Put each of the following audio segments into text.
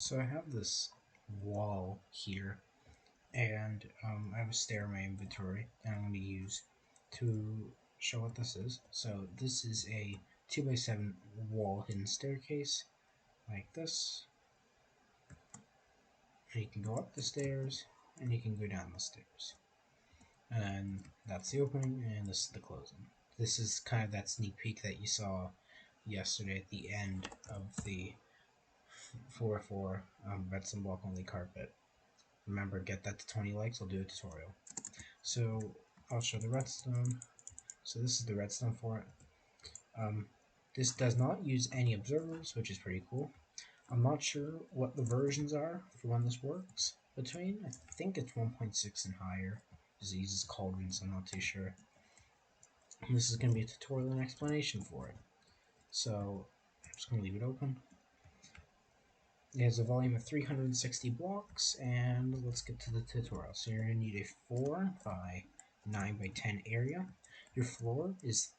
So I have this wall here, and I have a stair in my inventory that I'm going to use to show what this is. So this is a 2x7 wall hidden staircase, like this. And you can go up the stairs, and you can go down the stairs. And that's the opening, and this is the closing. This is kind of that sneak peek that you saw yesterday at the end of the 4x4 redstone block only carpet. Remember, get that to 20 likes, I'll do a tutorial. So I'll show the redstone. So this is the redstone for it. This does not use any observers, which is pretty cool. I'm not sure what the versions are for when this works between. I think it's 1.6 and higher. It uses cauldrons, I'm not too sure. And this is going to be a tutorial and explanation for it. So I'm just going to leave it open. It has a volume of 360 blocks, and let's get to the tutorial. So you're going to need a 4 by 9 by 10 area. Your floor is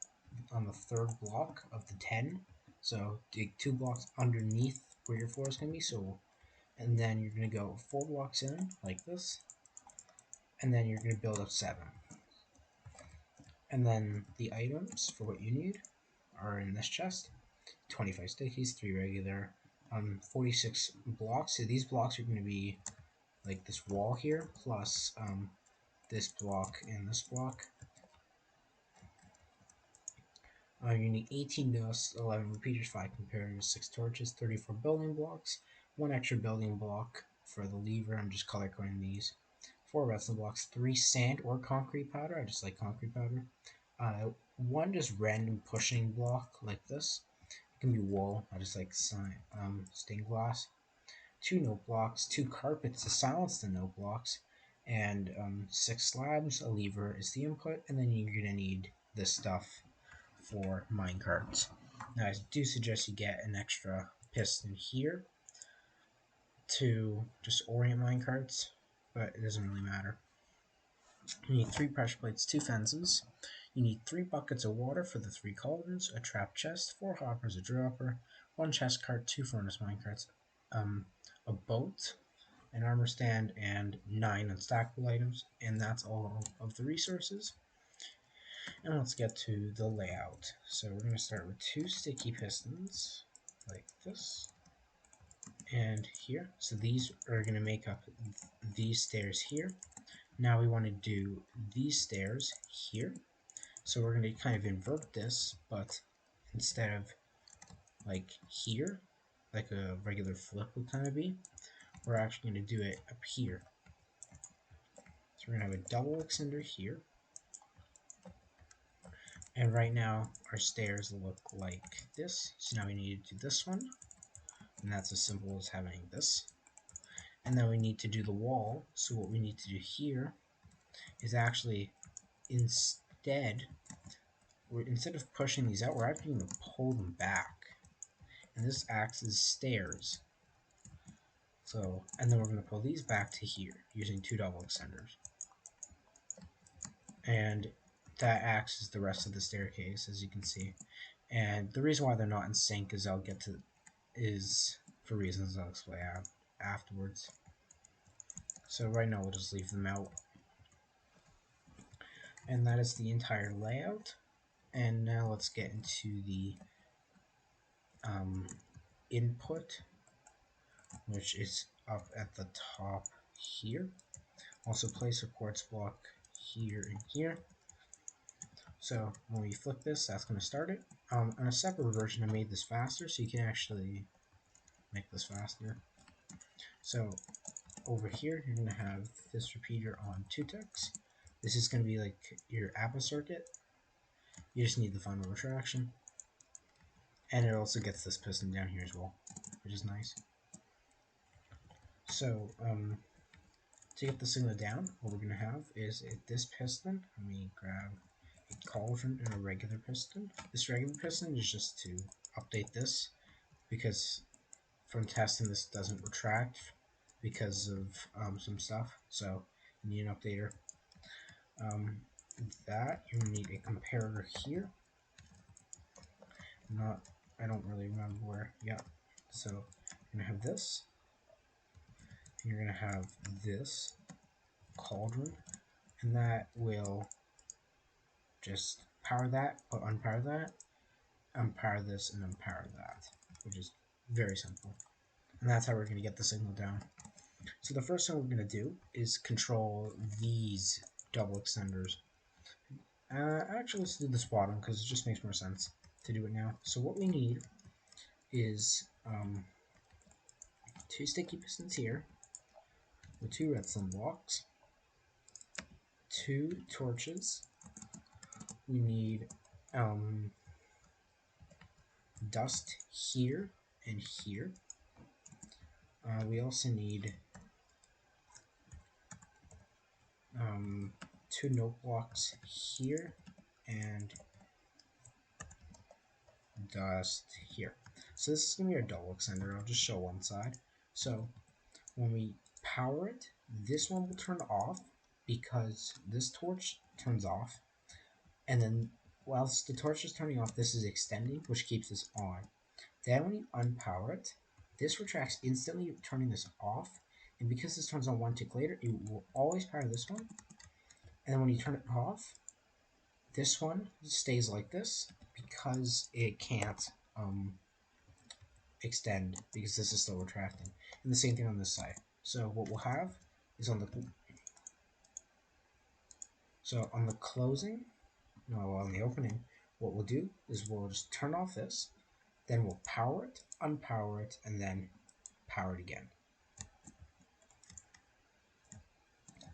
on the third block of the 10, so dig 2 blocks underneath where your floor is going to be. So, and then you're going to go 4 blocks in like this, and then you're going to build up 7. And then the items for what you need are in this chest: 25 stickies, 3 regular, 46 blocks. So these blocks are going to be like this wall here, plus this block and this block. You need 18 dust, 11 repeaters, 5 comparators, 6 torches, 34 building blocks, 1 extra building block for the lever. I'm just color coding these. 4 redstone blocks, 3 sand or concrete powder. I just like concrete powder. 1 just random pushing block like this. It can be wool. I just like stained glass. 2 note blocks, 2 carpets to silence the note blocks, and 6 slabs. A lever is the input, and then you're gonna need this stuff for minecarts. Now I do suggest you get an extra piston here to just orient minecarts, but it doesn't really matter. You need 3 pressure plates, 2 fences. You need 3 buckets of water for the 3 cauldrons, a trap chest, 4 hoppers, a dropper, 1 chest cart, 2 furnace minecarts, a boat, an armor stand, and 9 unstackable items, and that's all of the resources. And let's get to the layout. So we're going to start with 2 sticky pistons, like this, and here. So these are going to make up these stairs here. Now we want to do these stairs here. So we're going to kind of invert this, but instead of like here, like a regular flip would kind of be, we're actually going to do it up here. So we're going to have a double extender here. And right now our stairs look like this. So now we need to do this one, and that's as simple as having this. And then we need to do the wall. So what we need to do here is actually instead of pushing these out, we're actually going to pull them back, and this acts as stairs. So, and then we're going to pull these back to here using 2 double extenders, and that acts as the rest of the staircase, as you can see. And the reason why they're not in sync is for reasons I'll explain afterwards. So right now we'll just leave them out. And that is the entire layout. And now let's get into the input, which is up at the top here. Also place a quartz block here and here. So when we flip this, that's going to start it. On a separate version, I made this faster, so you can actually make this faster. So over here, you're going to have this repeater on 2 ticks. This is going to be like your Apple circuit. You just need the final retraction. And it also gets this piston down here as well, which is nice. So to get the signal down, what we're going to have is this piston. Let me grab a cauldron and a regular piston. This regular piston is just to update this, because from testing this doesn't retract because of some stuff, so you need an updater. That you need a comparator here. I don't really remember where. Yeah, so you're gonna have this, you're going to have this cauldron, and that will just power that, but unpower that, unpower this, and unpower that, which is very simple. And that's how we're going to get the signal down. So the first thing we're going to do is control these double extenders. Actually, let's do this bottom because it just makes more sense to do it now. So what we need is 2 sticky pistons here with 2 redstone blocks, 2 torches. We need dust here and here. We also need 2 note blocks here and dust here. So this is going to be our double extender. I'll just show one side. So when we power it, this one will turn off because this torch turns off. And then whilst the torch is turning off, this is extending, which keeps this on. Then when you unpower it, this retracts instantly, turning this off. And because this turns on 1 tick later, it will always power this one. And then when you turn it off, this one stays like this because it can't extend because this is still retracting. And the same thing on this side. So what we'll have is on the closing, no, on the opening, what we'll do is we'll just turn off this, then we'll power it, unpower it, and then power it again.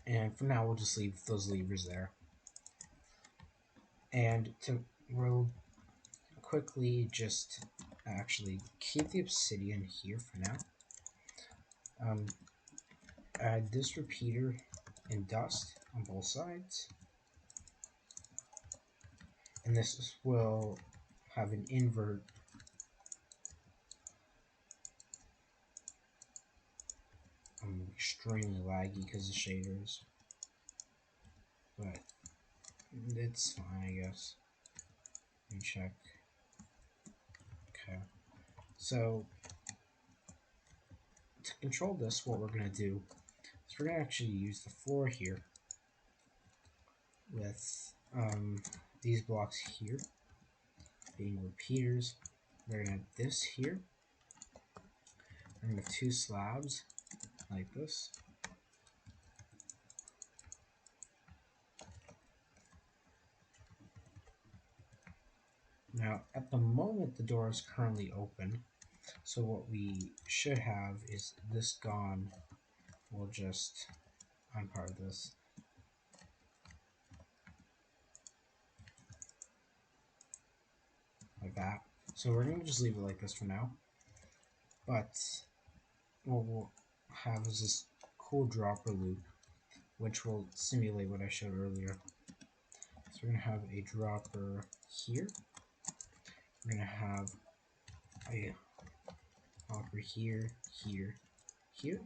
And for now, we'll just leave those levers there. And we'll quickly just actually keep the obsidian here for now. Add this repeater and dust on both sides. And this will have an invert extremely laggy because of shaders, but it's fine, I guess. Let me check. Okay, so to control this, what we're going to do is we're going to actually use the floor here with these blocks here being repeaters. We're going to have this here. We're going to have 2 slabs like this. Now, at the moment, the door is currently open, so what we should have is this gone. We'll just unpower this. Like that. So we're going to just leave it like this for now. But what we'll have is this cool dropper loop, which will simulate what I showed earlier. So we're going to have a dropper here. We're going to have a hopper here, here, here.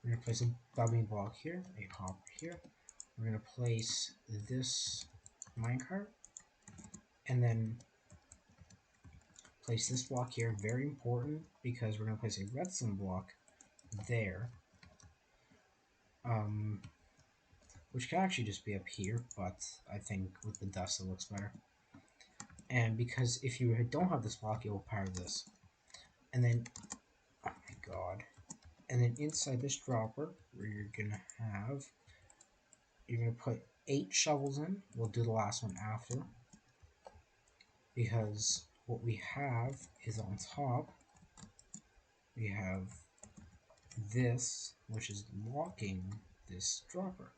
We're going to place a bubbling block here, a hopper here. We're going to place this minecart, and then place this block here. Very important because we're going to place a redstone block there, which can actually just be up here, but I think with the dust it looks better. And because if you don't have this block, it will power this. And then, oh my god. And then inside this dropper, where you're gonna put 8 shovels in. We'll do the last one after. Because what we have is on top, we have this, which is locking this dropper.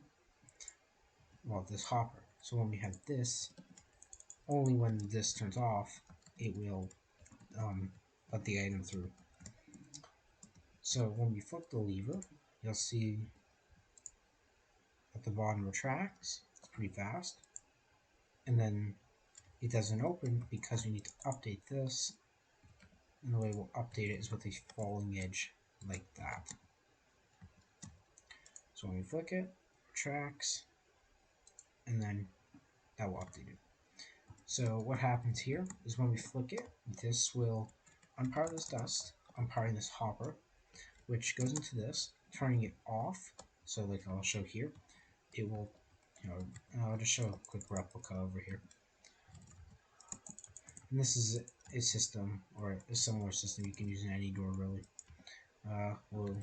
Well, this hopper. So when we have this, only when this turns off, it will let the item through. So when we flip the lever, you'll see at the bottom retracts. It's pretty fast. And then it doesn't open because we need to update this. And the way we'll update it is with a falling edge like that. So when we flick it, retracts, and then that will update it. So what happens here is when we flick it, this will unpower this dust, unpowering this hopper. which goes into this, turning it off. So like I'll show here, it will, I'll just show a quick replica over here. And this is a system, or a similar system you can use in any door really. We'll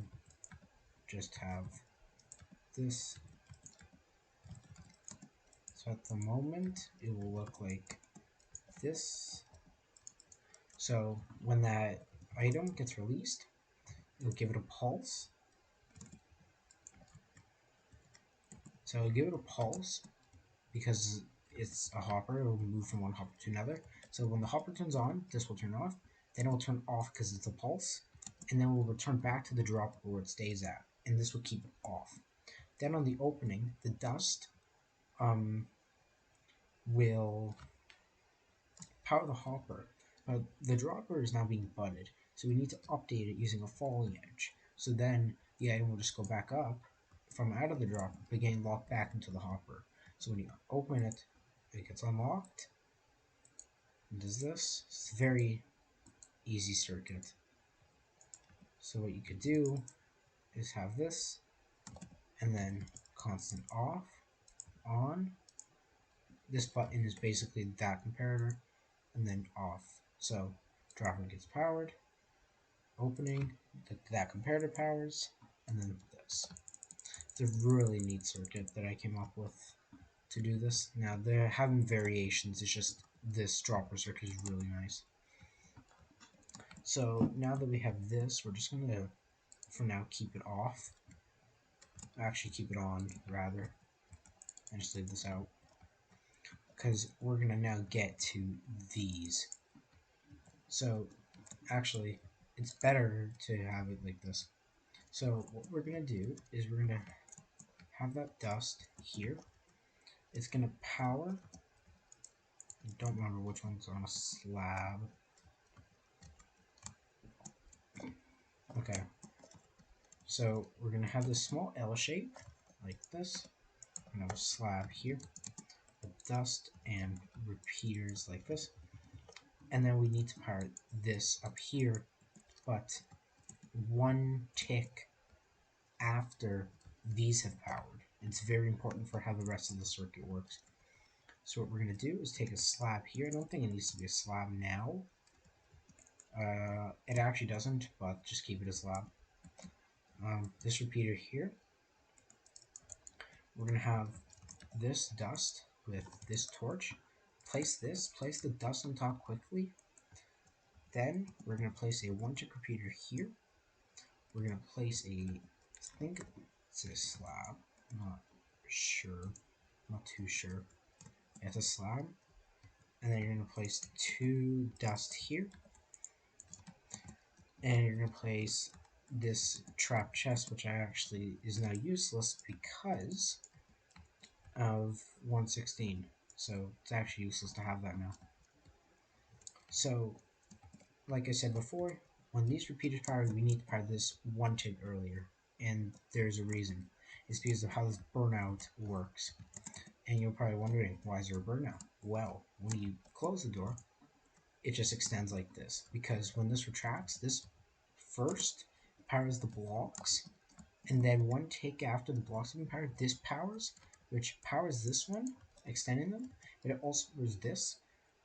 just have this. So at the moment, it will look like this. So when that item gets released, it'll give it a pulse. So it'll give it a pulse because it's a hopper. It will move from one hopper to another. So when the hopper turns on, this will turn off. Then it will turn off because it's a pulse. And then we'll return back to the dropper where it stays at. And this will keep it off. Then on the opening, the dust will power the hopper. But the dropper is now being butted. So we need to update it using a falling edge. So then the item will just go back up from out of the dropper, but getting locked back into the hopper. So when you open it, it gets unlocked. It does this. It's a very easy circuit. So what you could do is have this, and then constant off, on. This button is basically that comparator, and then off. So dropper gets powered, opening, that comparator powers, and then this. It's a really neat circuit that I came up with to do this. Now they're having variations, it's just this dropper circuit is really nice. So now that we have this, we're just going to, for now, keep it off. Actually keep it on, rather. And just leave this out. Because we're going to now get to these. So, actually, it's better to have it like this. So what we're going to do is we're going to have that dust here. It's going to power. I don't remember which one's on a slab. Okay. So we're going to have this small L shape, like this. We're going to have a slab here, with dust and repeaters like this. And then we need to power this up here, but one tick after these have powered. It's very important for how the rest of the circuit works. So what we're going to do is take a slab here. I don't think it needs to be a slab now. It actually doesn't, but just keep it a slab. This repeater here. We're going to have this dust with this torch. Place the dust on top quickly. Then we're going to place a one tick repeater here. We're going to place a, I think it's a slab. I'm not sure. Not too sure. Yeah, it's a slab. And then you're going to place two dust here. And you're going to place this trap chest, which actually is now useless because of 116. So it's actually useless to have that now. So, like I said before, when these repeaters power, we need to power this one tick earlier. And there's a reason. It's because of how this burnout works. And you're probably wondering, why is there a burnout? Well, when you close the door, it just extends like this. Because when this retracts, this first powers the blocks, and then one tick after the blocks have been powered, this powers, which powers this one, extending them, but it also powers this,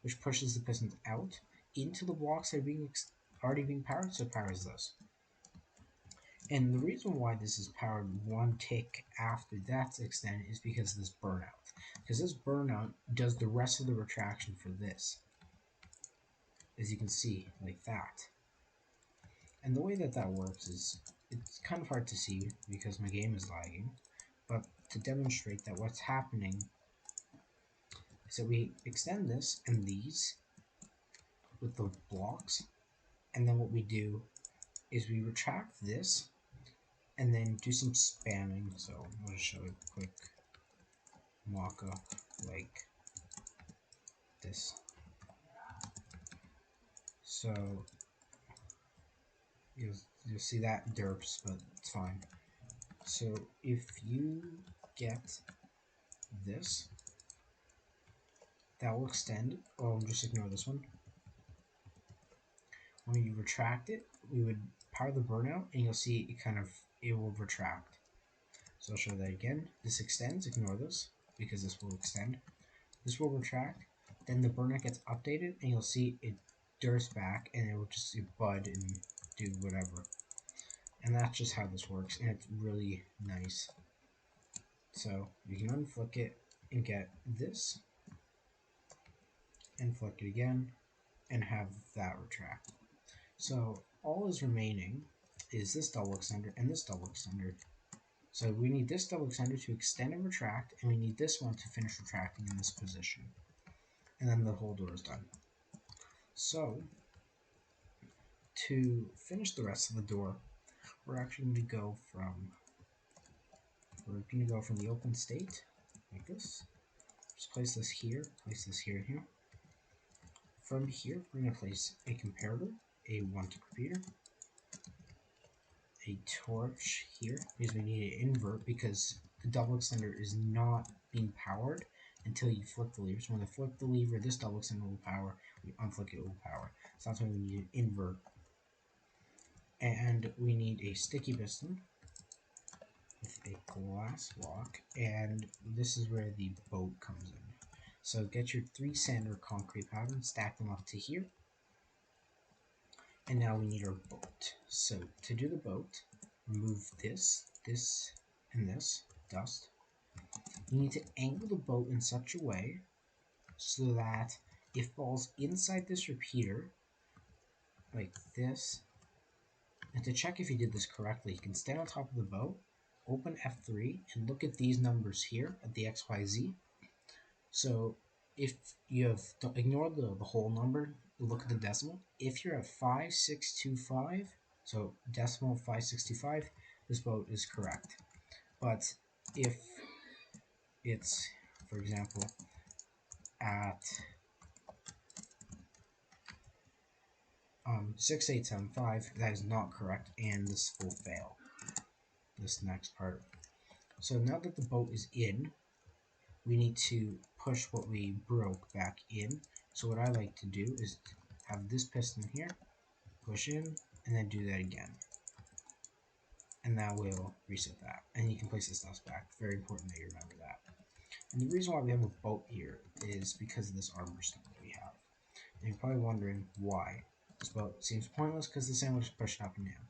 which pushes the pistons out into the blocks that are already being powered, so it powers this. And the reason why this is powered one tick after that's extended is because of this burnout. Because this burnout does the rest of the retraction for this. As you can see, like that. And the way that that works is, it's kind of hard to see because my game is lagging, but to demonstrate that what's happening is that we extend this and these with the blocks, and then what we do is we retract this and then do some spamming. So I'll just show a quick mock-up like this. So you'll see that derps, but it's fine. So if you get this, that will extend. Oh, just ignore this one. When you retract it, we would power the burnout, and you'll see it will retract. So I'll show that again. This extends, ignore this, because this will extend. This will retract, then the burnout gets updated, and you'll see it dirts back, and it will just bud and do whatever. And that's just how this works, and it's really nice. So you can unflick it and get this, and flick it again, and have that retract. So all is remaining is this double extender and this double extender. So we need this double extender to extend and retract, and we need this one to finish retracting in this position. And then the whole door is done. So to finish the rest of the door, we're actually going to go from the open state like this. Just place this here, and here. From here, we're going to place a comparator, a one-tick repeater, a torch here, because we need to invert, because the double extender is not being powered until you flip the lever. So when I flip the lever, this double extender will power, we unflick it will power. So that's why we need to invert. And we need a sticky piston with a glass block, and this is where the boat comes in. So get your 3 sander concrete patterns, stack them up to here, and now we need our boat. So to do the boat, remove this, and this dust. You need to angle the boat in such a way so that it falls inside this repeater, like this. And to check if you did this correctly, you can stand on top of the boat, open F3, and look at these numbers here at the XYZ. So if you have, don't ignore the whole number, look at the decimal. If you're at 5625, so decimal 5625, this boat is correct. But if it's, for example, at 6875, that is not correct, and this will fail, this next part. So now that the boat is in, we need to push what we broke back in. So what I like to do is have this piston here, push in, and then do that again. And that will reset that. And you can place the stuff back. Very important that you remember that. And the reason why we have a boat here is because of this armor stone that we have. And you're probably wondering why. This boat seems pointless because the sandwich is pushing up and down.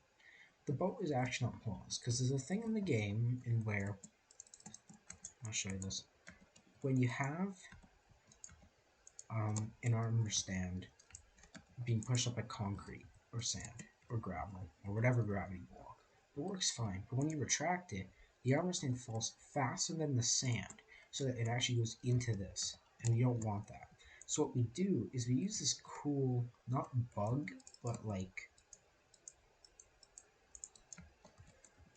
The boat is actually not pointless because there's a thing in the game in where, I'll show you this, when you have an armor stand being pushed up by concrete or sand or gravel or whatever gravity block, it works fine. But when you retract it, the armor stand falls faster than the sand, so that it actually goes into this, and we don't want that. So what we do is we use this cool, not bug, but like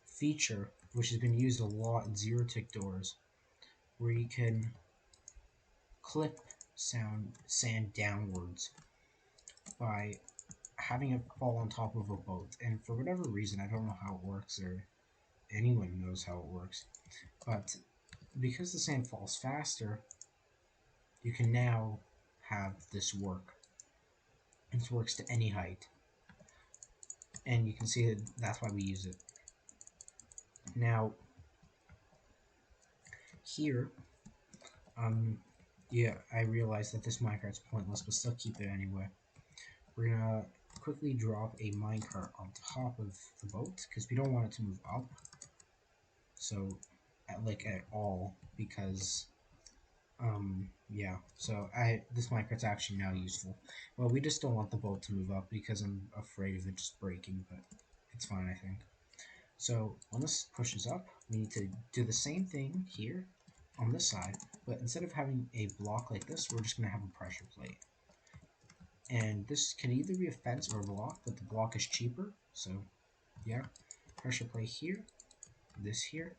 feature, which has been used a lot in zero-tick doors, where you can clip sand downwards by having it fall on top of a boat. And for whatever reason, I don't know how it works, or anyone knows how it works, but because the sand falls faster, you can now have this work. It works to any height, and you can see that that's why we use it. Now here, yeah, I realize that this minecart's pointless, but still keep it anyway. We're gonna quickly drop a minecart on top of the boat because we don't want it to move up. So, at all, because yeah. So this minecart's actually now useful. Well, we just don't want the boat to move up because I'm afraid of it just breaking, but it's fine, I think. So when this pushes up, we need to do the same thing here on this side, but instead of having a block like this, we're just going to have a pressure plate. And this can either be a fence or a block, but the block is cheaper. So yeah, pressure plate here, this here,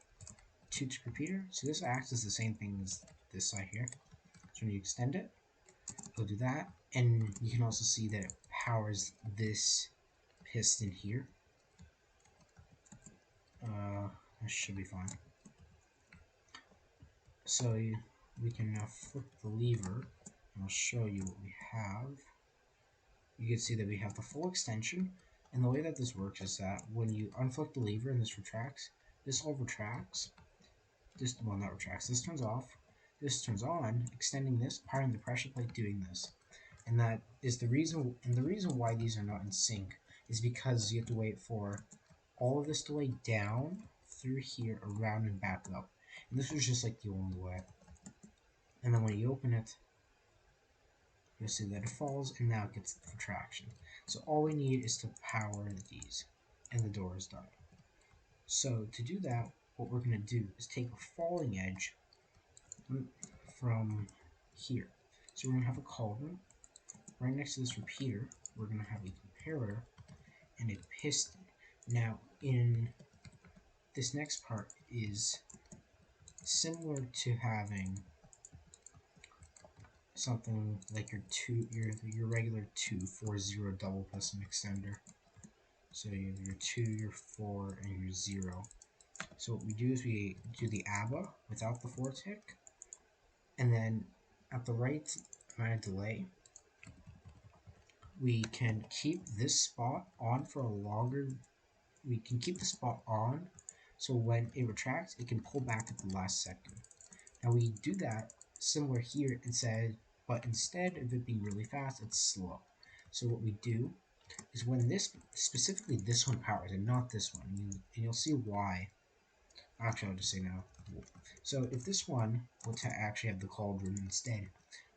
2-tick repeater. So this acts as the same thing as this side here. So when you extend it, it'll do that, and you can also see that it powers this piston here. That should be fine. So we can now flip the lever, and I'll show you what we have. You can see that we have the full extension, And the way that this works is that when you unflick the lever and this retracts, this all retracts. This, well, not retracts. This turns off. This turns on, extending this, powering the pressure plate, doing this. And that is the reason. And the reason why these are not in sync is because you have to wait for all of this to lay down through here, around and back up. And this was just like the only way. And then when you open it, you'll see that it falls, and now it gets the retraction. So all we need is to power these, and the door is done. So to do that, what we're going to do is take a falling edge from here. So we're going to have a cauldron. Right next to this repeater, we're going to have a comparator and a piston. Now, in this next part is similar to having something like your regular 240 double piston extender. So you have your 2, your 4, and your 0. So what we do is we do the ABBA without the 4 tick, and then at the right amount of delay, we can keep this spot on for a longer. We can keep the spot on, so when it retracts, it can pull back at the last second. Now we do that similar here but instead of it being really fast, it's slow. So what we do is when specifically this one powers and not this one, and you'll see why. Actually, I'll just say no. So if this one were to actually have the cauldron instead,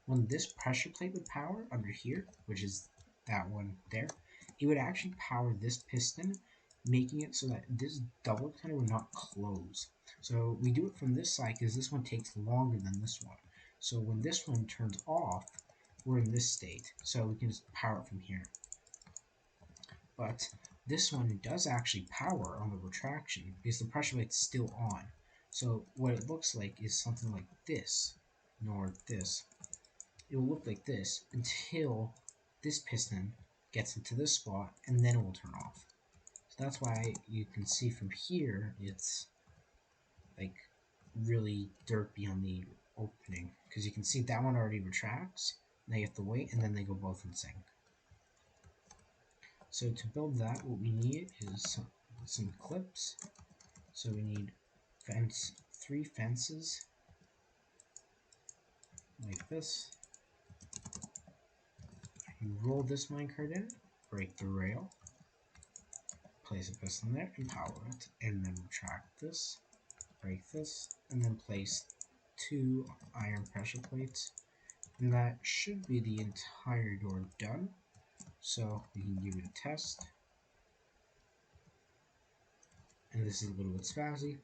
when this pressure plate would power under here, which is that one there, it would actually power this piston, making it so that this double extender would not close. So we do it from this side because this one takes longer than this one. So when this one turns off, we're in this state. So we can just power it from here. But this one does actually power on the retraction because the pressure plate's still on. So what it looks like is something like this, nor this. It will look like this until this piston gets into this spot, and then it will turn off. So that's why you can see from here it's like really derpy on the opening, because you can see that one already retracts. Now you have to wait, and then they go both in sync. So to build that, what we need is some clips. So we need 3 fences like this. You roll this minecart in, break the rail, place a piston there, and power it, and then retract this, break this, and then place 2 iron pressure plates. And that should be the entire door done. So we can give it a test. And this is a little bit spazzy.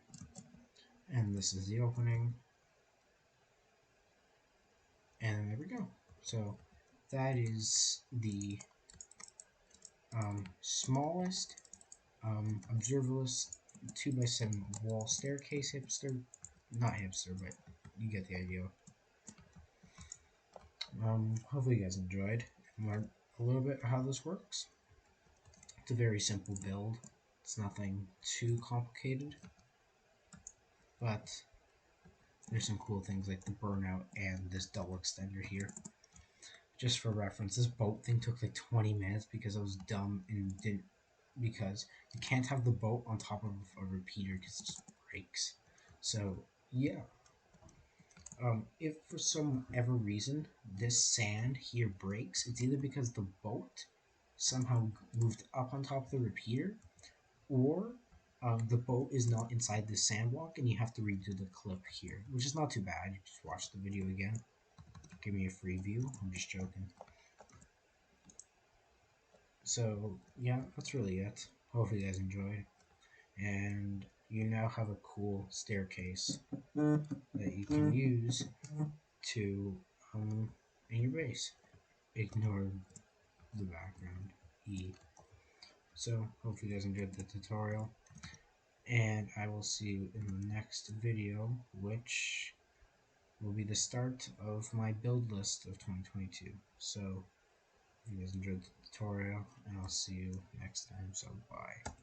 And this is the opening. And there we go. So that is the smallest observerless 2x7 wall staircase hipster. Not hipster, but you get the idea. Hopefully you guys enjoyed and learned a little bit how this works. It's a very simple build. It's nothing too complicated, but there's some cool things like the burnout and this double extender here. Just for reference, this boat thing took like 20 minutes because I was dumb and didn't, because you can't have the boat on top of a repeater because it just breaks. So yeah, if for some ever reason this sand here breaks, it's either because the boat somehow moved up on top of the repeater, or the boat is not inside the sand block and you have to redo the clip here, which is not too bad. You just watch the video again. Give me a free view. I'm just joking. So yeah, that's really it. Hopefully you guys enjoyed, and you now have a cool staircase that you can use to in your base. Ignore the background E. So hopefully you guys enjoyed the tutorial, and I will see you in the next video, which will be the start of my build list of 2022. So if you guys enjoyed the tutorial, and I'll see you next time, so bye.